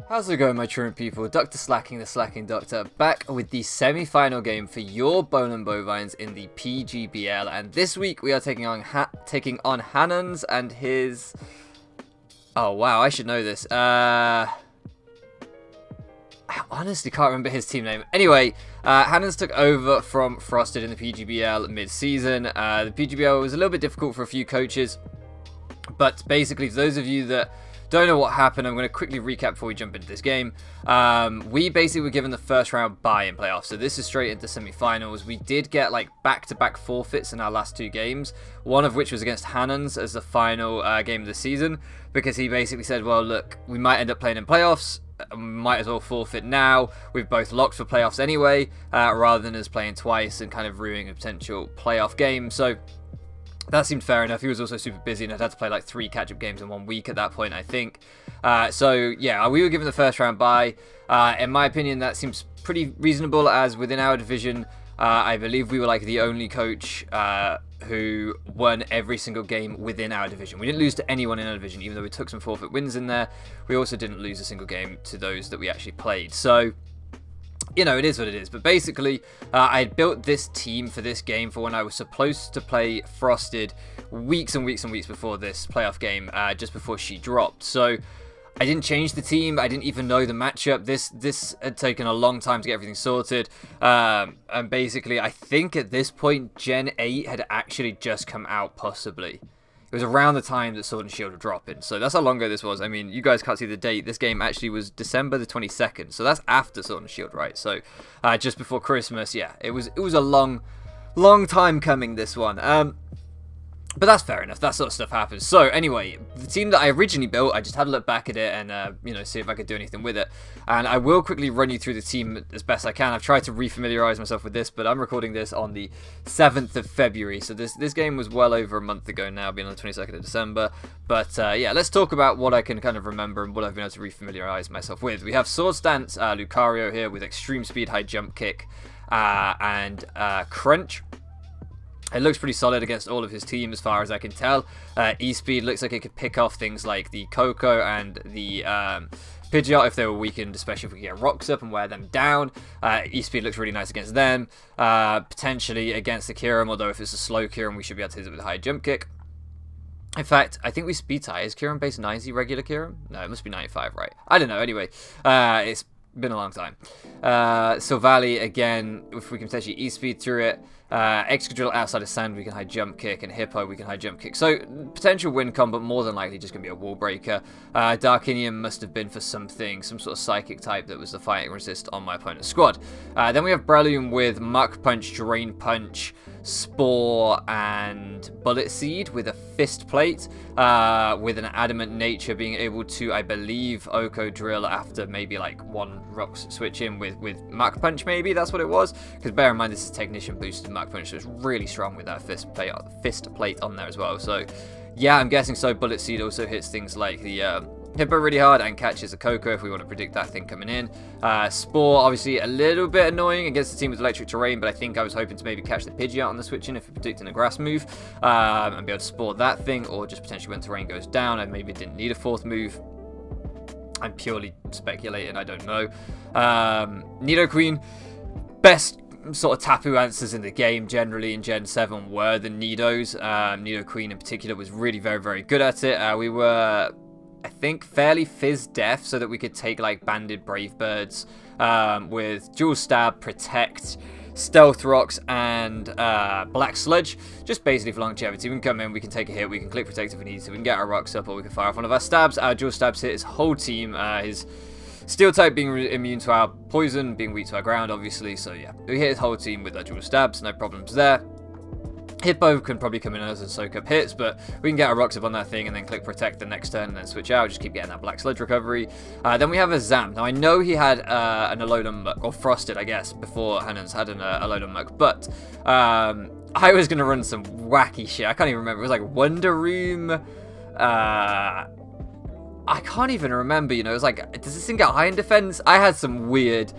How's it going, my truant people? Dr. Slacking, the Slacking Doctor, back with the semi-final game for your Bone & Bovines in the PGBL, and this week we are taking on Hannonz and his... Oh wow, I should know this. I honestly can't remember his team name. Anyway, Hannonz took over from Frosted in the PGBL mid-season. The PGBL was a little bit difficult for a few coaches, but basically, for those of you that don't know what happened, I'm going to quickly recap before we jump into this game. We basically were given the first round bye in playoffs, so this is straight into semi-finals. We did get like back-to-back forfeits in our last two games, one of which was against Hannonz as the final game of the season, because he basically said, well, look, we might end up playing in playoffs, might as well forfeit now. We've both locked for playoffs anyway, rather than us playing twice and kind of ruining a potential playoff game. So that seemed fair enough. He was also super busy and had to play like 3 catch-up games in 1 week at that point, I think. So yeah, we were given the first round bye. In my opinion, that seems pretty reasonable, as within our division, I believe we were like the only coach who won every single game within our division. We didn't lose to anyone in our division, even though we took some forfeit wins in there. We also didn't lose a single game to those that we actually played. So, you know, it is what it is. But basically, I had built this team for this game for when I was supposed to play Frosted weeks and weeks and weeks before this playoff game, just before she dropped. So I didn't change the team. I didn't even know the matchup. This had taken a long time to get everything sorted. And basically, I think at this point, Gen 8 had actually just come out, possibly. It was around the time that Sword and Shield were dropping. So that's how long ago this was. I mean, you guys can't see the date. This game actually was December the 22nd. So that's after Sword and Shield, right? So just before Christmas, yeah. It was a long time coming, this one. But that's fair enough. That sort of stuff happens. So anyway, the team that I originally built, I just had to look back at it and, you know, see if I could do anything with it. And I will quickly run you through the team as best I can. I've tried to refamiliarize myself with this, but I'm recording this on the 7th of February. So this game was well over a month ago now, being on the 22nd of December. But yeah, let's talk about what I can kind of remember and what I've been able to refamiliarize myself with. We have Sword Stance Lucario here with Extreme Speed, High Jump Kick, and Crunch. It looks pretty solid against all of his team as far as I can tell. E-Speed looks like it could pick off things like the Coco and the Pidgeot if they were weakened, especially if we get rocks up and wear them down. E-Speed looks really nice against them. Potentially against the Kyurem, although if it's a slow Kyurem, we should be able to hit it with a high jump kick. In fact, I think we speed tie. Is Kyurem base 90 regular Kyurem? No, it must be 95, right? I don't know. Anyway, it's been a long time. Silvally, again, if we can potentially E-Speed through it. Excadrill outside of Sand, we can high jump kick, and Hippo, we can high jump kick. So, potential win con, but more than likely just going to be a wall breaker. Darkinium must have been for something, some sort of psychic type that was the fighting resist on my opponent's squad. Then we have Breloom with Muck Punch, Drain Punch, Spore, and Bullet Seed with a Fist Plate, with an Adamant Nature being able to, I believe, Oko Drill after maybe like 1 Rocks switch in with Muck Punch, maybe that's what it was. Because bear in mind, this is Technician boosted Muck Punch, so it's really strong with that Fist Plate on there as well. So yeah, I'm guessing so. Bullet Seed also hits things like the Hippo really hard and catches a Coco if we want to predict that thing coming in. Spore, obviously a little bit annoying against the team with electric terrain, but I think I was hoping to maybe catch the Pidgeot on the switch in if we're predicting a grass move, and be able to Spore that thing, or just potentially when terrain goes down, I maybe didn't need a 4th move. I'm purely speculating, I don't know. Nidoqueen, best sort of Tapu answers in the game generally in Gen 7 were the Nidos. Nidoqueen in particular was really very, very good at it. We were, I think, fairly Fizz Deaf so that we could take like Banded Brave Birds with Dual Stab, Protect, Stealth Rocks, and Black Sludge, just basically for longevity. We can come in, we can take a hit, we can click Protect if we need to, we can get our rocks up, or we can fire off one of our stabs. Our Dual Stabs hit his whole team, his Steel type being immune to our poison, being weak to our ground, obviously. So yeah, we hit his whole team with our Dual Stabs, no problems there. Hippo can probably come in as and soak up hits, but we can get our rocks up on that thing and then click Protect the next turn and then switch out, just keep getting that Black Sludge recovery. Then we have a Zam. Now I know he had an Alolan Muck, or Frosted I guess, before Hannonz had an Alolan Muck, but I was going to run some wacky shit. I can't even remember. It was like Wonder Room, I can't even remember, you know, it was like, does this thing get high in defense? I had some weird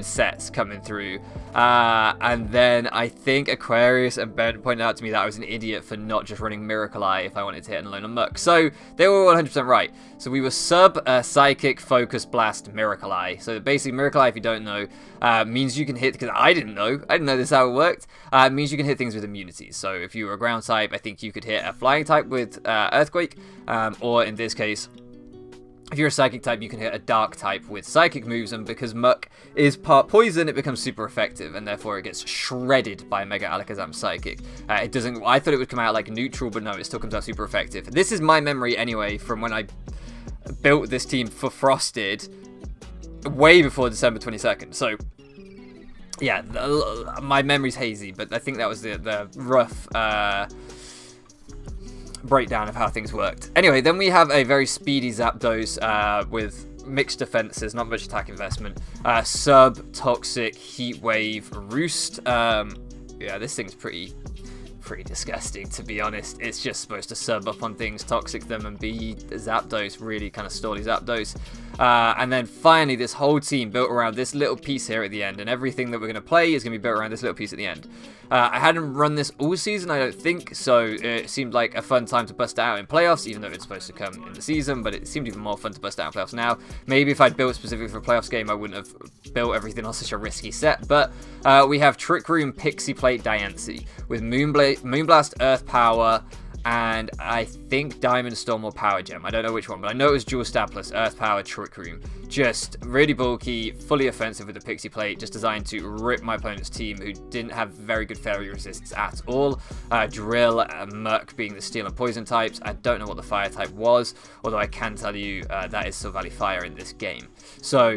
sets coming through. And then I think Aquarius and Ben pointed out to me that I was an idiot for not just running Miracle Eye if I wanted to hit an Alone on Muck. So they were 100% right. So we were sub, Psychic, Focus, Blast, Miracle Eye. So basically Miracle Eye, if you don't know, means you can hit, because I didn't know this is how it worked, it means you can hit things with immunities. So if you were a ground type, I think you could hit a flying type with Earthquake, or in this case, if you're a Psychic type, you can hit a Dark type with Psychic moves, and because Muck is part Poison, it becomes super effective, and therefore it gets shredded by Mega Alakazam Psychic. It doesn't. I thought it would come out like neutral, but no, it still comes out super effective. This is my memory anyway from when I built this team for Frosted, way before December 22nd. So yeah, my memory's hazy, but I think that was the rough breakdown of how things worked. Anyway, then we have a very speedy Zapdos with mixed defenses, not much attack investment. Sub, Toxic, Heat Wave, Roost. Yeah, this thing's pretty disgusting, to be honest. It's just supposed to sub up on things, toxic them, and be Zapdos, really kind of stally Zapdos. And then finally, this whole team built around this little piece here at the end, and everything that we're going to play is going to be built around this little piece at the end. I hadn't run this all season, I don't think, so it seemed like a fun time to bust it out in playoffs, even though it's supposed to come in the season, but it seemed even more fun to bust it out in playoffs now. Maybe if I'd built specifically for a playoffs game, I wouldn't have built everything on such a risky set, but we have Trick Room, Pixie Plate, Diancie, with Moonblast, Earth Power, and I think Diamond Storm or Power Gem. I don't know which one, but I know it was Dual Stab plus Earth Power, Trick Room. Just really bulky, fully offensive with the Pixie Plate, just designed to rip my opponent's team, who didn't have very good fairy resists at all. Drill, Murk being the Steel and Poison types. I don't know what the Fire type was, although I can tell you that is Silver Valley Fire in this game. So,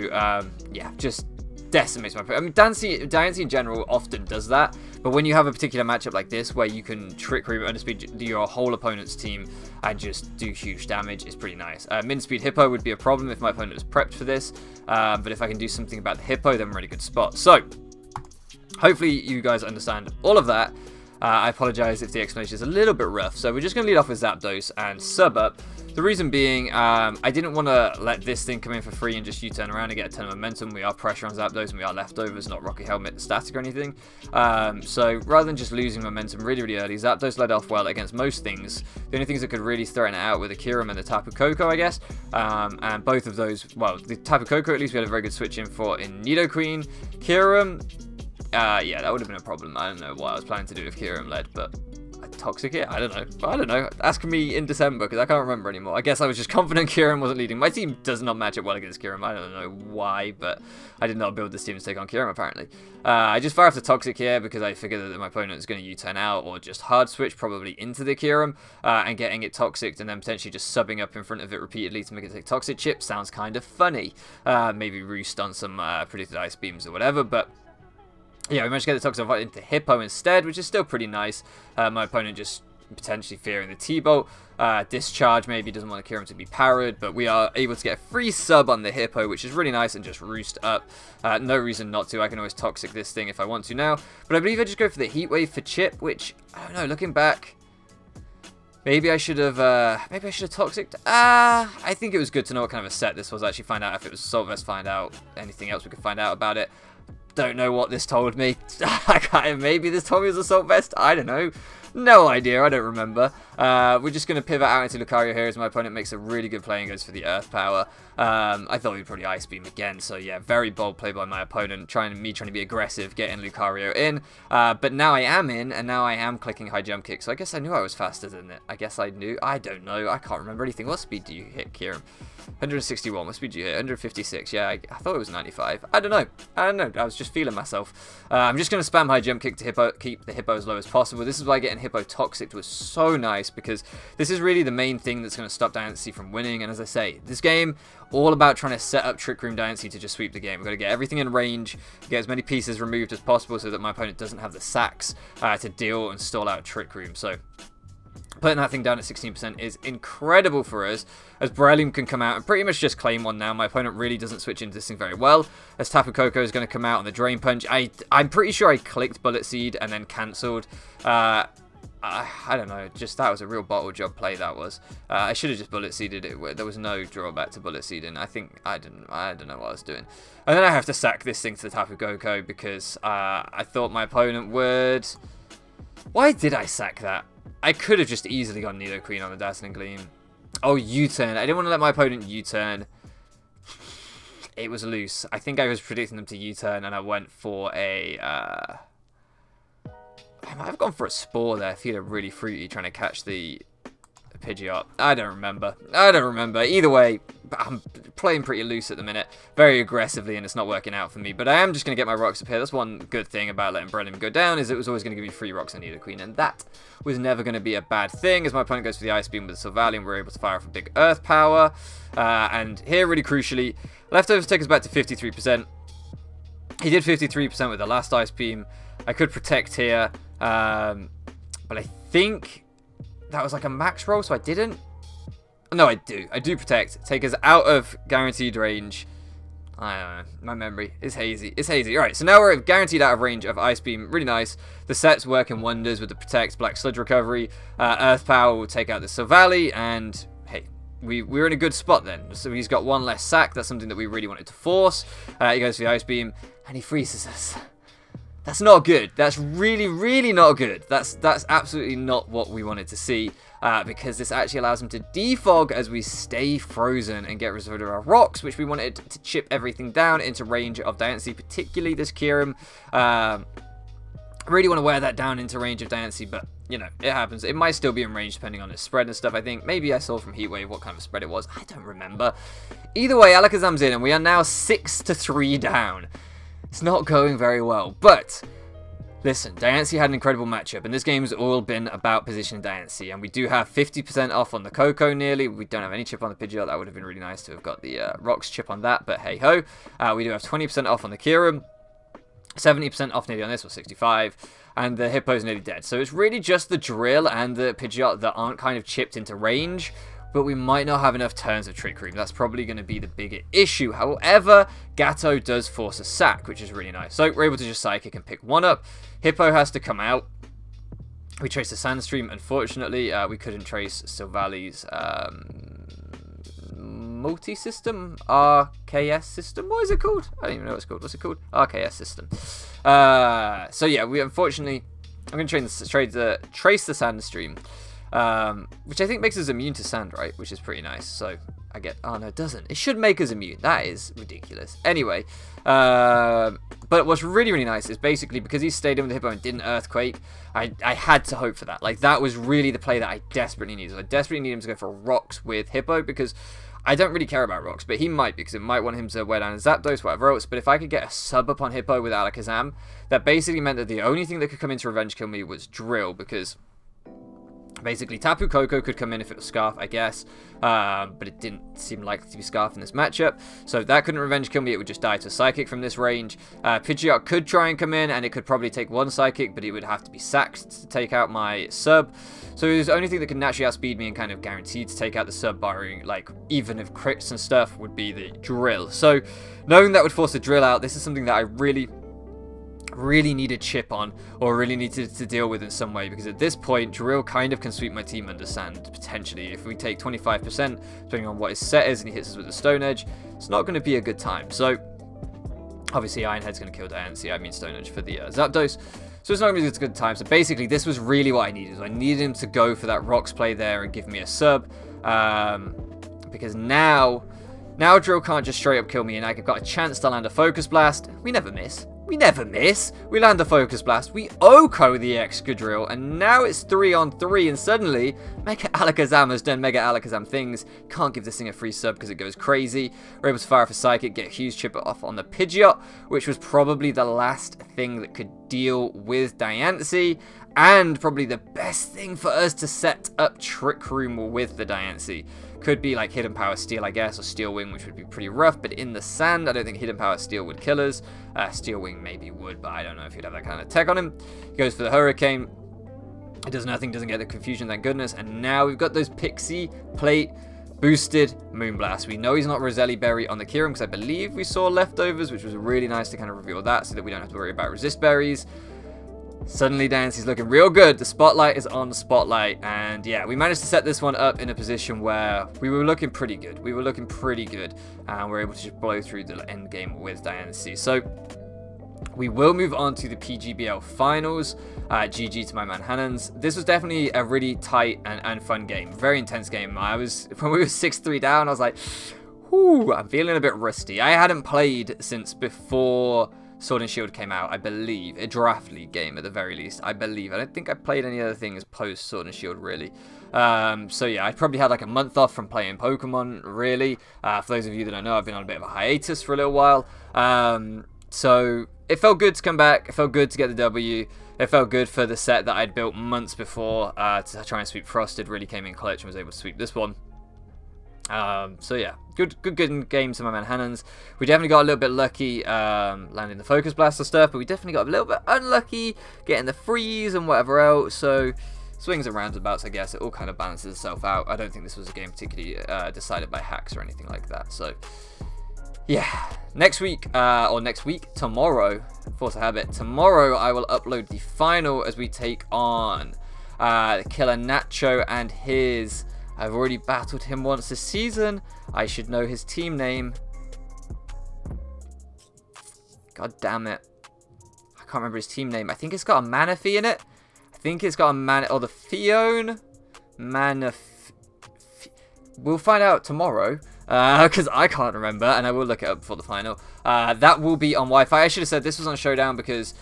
yeah, just decimates my opponent. I mean, Diancie in general often does that, but when you have a particular matchup like this where you can Trick Room, Underspeed your whole opponent's team and just do huge damage, it's pretty nice. Min-Speed Hippo would be a problem if my opponent was prepped for this, but if I can do something about the Hippo, then I'm in a really good spot. So, hopefully you guys understand all of that. I apologize if the explanation is a little bit rough, so we're just going to lead off with Zapdos and sub up. The reason being, I didn't want to let this thing come in for free and just U-turn around and get a ton of momentum. We are pressure on Zapdos and we are leftovers, not Rocky Helmet static or anything. So rather than just losing momentum really early, Zapdos led off well against most things. The only things that could really threaten it out were the Kyurem and the Tapu Koko, I guess. And both of those, well, the Tapu Koko at least we had a very good switch in for in Nidoqueen. Kyurem, yeah, that would have been a problem. I don't know what I was planning to do if Kyurem led, but Toxic it? I don't know. Ask me in December, because I can't remember anymore. I guess I was just confident Kyurem wasn't leading. My team does not match up well against Kyurem. I don't know why, but I did not build this team to take on Kyurem, apparently. I just fire off the Toxic here, because I figured that my opponent is going to U-turn out, or just hard switch, probably into the Kyurem, and getting it Toxic, and then potentially just subbing up in front of it repeatedly to make it take Toxic Chip. Sounds kind of funny. Maybe Roost on some predicted Ice Beams or whatever, but yeah, we managed to get the Toxic into Hippo instead, which is still pretty nice. My opponent just potentially fearing the T-Bolt. Discharge maybe doesn't want the Kyurem to be powered, but we are able to get a free sub on the Hippo, which is really nice, and just Roost up. No reason not to. I can always Toxic this thing if I want to now. But I believe I just go for the Heat Wave for Chip, which, I don't know, looking back, maybe I should have Toxic'd. I think it was good to know what kind of a set this was. Actually find out if it was Assault Vest, find out anything else we could find out about it. Don't know what this told me. Maybe this told me it was Assault Vest. I don't know. No idea. I don't remember. We're just going to pivot out into Lucario here as my opponent makes a really good play and goes for the Earth Power. I thought we'd probably Ice Beam again. So yeah, very bold play by my opponent. Trying to be aggressive, getting Lucario in. But now I am in, and now I am clicking High Jump Kick. So I guess I knew I was faster than it. I guess I knew. I don't know. I can't remember anything. What speed do you hit, Kyurem? 161. What speed do you hit? 156. Yeah, I thought it was 95. I don't know. I was just feeling myself. I'm just going to spam High Jump Kick to keep the Hippo as low as possible. This is why getting Hippo Toxic was so nice, because this is really the main thing that's going to stop Diancie from winning. And as I say, this game, all about trying to set up Trick Room Diancie to just sweep the game. We've got to get everything in range, get as many pieces removed as possible so that my opponent doesn't have the sacks to deal and stall out Trick Room. So putting that thing down at 16% is incredible for us, as Breloom can come out and pretty much just claim one now. My opponent really doesn't switch into this thing very well, as Tapu Koko is going to come out on the Drain Punch. I'm pretty sure I clicked Bullet Seed and then cancelled. I don't know, just that was a real bottle job play, that was. I should have just bullet seeded it. There was no drawback to bullet seeding. I think I don't know what I was doing. And then I have to sack this thing to the Tapu Koko because I thought my opponent would... Why did I sack that? I could have just easily got Nidoqueen on the Dazzling Gleam. Oh, U-turn. I didn't want to let my opponent U-turn. It was loose. I think I was predicting them to U-turn, and I went for a... I might have gone for a Spore there, feeling really fruity, trying to catch the Pidgeot. I don't remember. Either way, I'm playing pretty loose at the minute, very aggressively, and it's not working out for me. But I am just going to get my rocks up here. That's one good thing about letting Breloom go down, is it was always going to give me free rocks on Nidoqueen, and that was never going to be a bad thing, as my opponent goes for the Ice Beam with the Silvally, and we're able to fire off a big Earth Power. And here, really crucially, leftovers take us back to 53%. He did 53% with the last Ice Beam. I could protect here, but I think that was like a max roll, so I didn't. No, I do. I do protect. Take us out of guaranteed range. I don't know. My memory is hazy. It's hazy. Alright, so now we're guaranteed out of range of Ice Beam. Really nice. The set's working wonders with the Protect, Black Sludge Recovery. Earth Power will take out the Silvally, and hey, we're in a good spot then. So he's got one less sack. That's something that we really wanted to force. He goes for the Ice Beam, and he freezes us. That's not good. That's really, really not good. That's absolutely not what we wanted to see, because this actually allows him to defog as we stay frozen and get rid of our rocks, which we wanted to chip everything down into range of Diancie, particularly this Kyurem. I really want to wear that down into range of Diancie, but, you know, it happens. It might still be in range depending on its spread and stuff, I think. Maybe I saw from Heatwave what kind of spread it was. I don't remember. Either way, Alakazam's in, and we are now 6-3 down. It's not going very well, but listen, Diancie had an incredible matchup, and this game's all been about positioning Diancie, and we do have 50% off on the Koko nearly. We don't have any chip on the Pidgeot. That would have been really nice to have got the Rocks chip on that, but hey-ho. We do have 20% off on the Kyurem, 70% off nearly on this, or 65, and the Hippo's nearly dead. So it's really just the Drill and the Pidgeot that aren't kind of chipped into range, but we might not have enough turns of Trick Room. That's probably going to be the bigger issue. However, Gato does force a sack, which is really nice. So we're able to just Psychic and pick one up. Hippo has to come out. We trace the Sandstream. Unfortunately, we couldn't trace Silvally's multi-system? RKS system? What is it called? I don't even know what it's called. What's it called? RKS system. So yeah, we unfortunately... I'm going to trace the Sandstream. Which I think makes us immune to sand, right? Which is pretty nice. So I get... Oh, no, it doesn't. It should make us immune. That is ridiculous. Anyway, but what's really, really nice is basically because he stayed in with the Hippo and didn't Earthquake, I had to hope for that. Like, that was really the play that I desperately needed. I desperately need him to go for Rocks with Hippo because I don't really care about Rocks, but he might, because it might want him to wear down a Zapdos, whatever else. But if I could get a sub up on Hippo with Alakazam, that basically meant that the only thing that could come in to revenge kill me was Drill, because... basically, Tapu Koko could come in if it was Scarf, I guess, but it didn't seem likely to be Scarf in this matchup, so that couldn't revenge kill me. It would just die to a Psychic from this range. Pidgeot could try and come in, and it could probably take one Psychic, but it would have to be sacked to take out my sub. So the only thing that could naturally outspeed me and kind of guaranteed to take out the sub, barring, like, even if crits and stuff, would be the Drill. So knowing that would force the Drill out, this is something that I really needed chip on, or really needed to deal with in some way, because at this point Drill kind of can sweep my team under sand potentially. If we take 25%, depending on what his set is, and he hits us with the Stone Edge, it's not going to be a good time. So obviously Iron Head's going to kill Diancie, I mean Stone Edge for the Zapdos, so it's not going to be a good time. So basically this was really what I needed. I needed him to go for that Rocks play there and give me a sub, because now Drill can't just straight up kill me, and I've got a chance to land a Focus Blast. We never miss. We never miss. We land the Focus Blast. We OHKO the Excadrill, and now it's 3-on-3, and suddenly Mega Alakazam has done Mega Alakazam things. Can't give this thing a free sub because it goes crazy. We're able to fire off a Psychic, get a huge chip off on the Pidgeot, which was probably the last thing that could deal with Diancie, and probably the best thing for us to set up Trick Room with the Diancie. Could be like Hidden Power Steel, I guess, or Steel Wing, which would be pretty rough, but in the sand, I don't think Hidden Power Steel would kill us. Steel Wing maybe would, but I don't know if he'd have that kind of tech on him. He goes for the Hurricane. It does nothing, doesn't get the confusion, thank goodness, and now we've got those Pixie Plate boosted Moonblast. We know he's not Roselli Berry on the Kyurem, because I believe we saw leftovers, which was really nice to kind of reveal that, so that we don't have to worry about Resist Berries. Suddenly Diancie's looking real good. The spotlight is on the spotlight. And yeah, we managed to set this one up in a position where we were looking pretty good. We were looking pretty good. And we're able to just blow through the end game with Diancie. So we will move on to the PGBL finals. GG to my man Hannonz. This was definitely a really tight and fun game. Very intense game. When we were 6-3 down, I was like, whew, I'm feeling a bit rusty. I hadn't played since before Sword and Shield came out, I believe. A draft league game at the very least, I believe. I don't think I played any other things post Sword and Shield, really. So yeah, I probably had like a month off from playing Pokemon, really. For those of you that don't know, I've been on a bit of a hiatus for a little while. So it felt good to come back. It felt good to get the W. It felt good for the set that I'd built months before to try and sweep Frosted. Really came in clutch and was able to sweep this one. So yeah, good game to my man Hannonz. We definitely got a little bit lucky landing the Focus Blaster stuff, but we definitely got a little bit unlucky getting the freeze and whatever else. So swings and roundabouts, I guess. It all kind of balances itself out. I don't think this was a game particularly decided by hacks or anything like that. So yeah, next week, tomorrow, Force a Habit, tomorrow I will upload the final as we take on Killer Nacho and his... I've already battled him once this season. I should know his team name. God damn it. I can't remember his team name. I think it's got a Manaphy in it. I think it's got a or the Fion. We'll find out tomorrow. Because I can't remember, and I will look it up before the final. That will be on Wi-Fi. I should have said this was on Showdown because...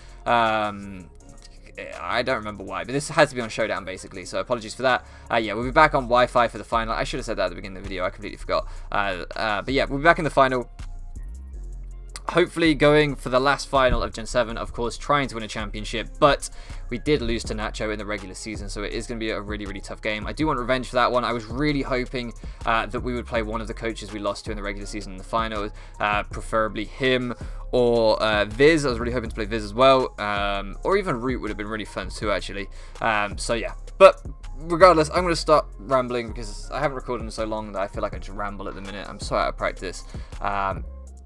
I don't remember why, but this has to be on Showdown basically, so apologies for that. Yeah, we'll be back on Wi-Fi for the final. I should have said that at the beginning of the video, I completely forgot. But yeah, we'll be back in the final. Hopefully going for the last final of Gen 7, of course, trying to win a championship, but we did lose to Nacho in the regular season, so it is going to be a really, really tough game. I do want revenge for that one. I was really hoping that we would play one of the coaches we lost to in the regular season in the final, preferably him or Viz. I was really hoping to play Viz as well, or even Root would have been really fun too, actually. So yeah, but regardless, I'm going to stop rambling because I haven't recorded in so long that I feel like I just ramble at the minute. I'm so out of practice.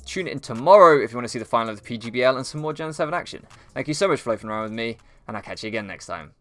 Tune in tomorrow if you want to see the final of the PGBL and some more Gen 7 action. Thank you so much for loafing around with me, and I'll catch you again next time.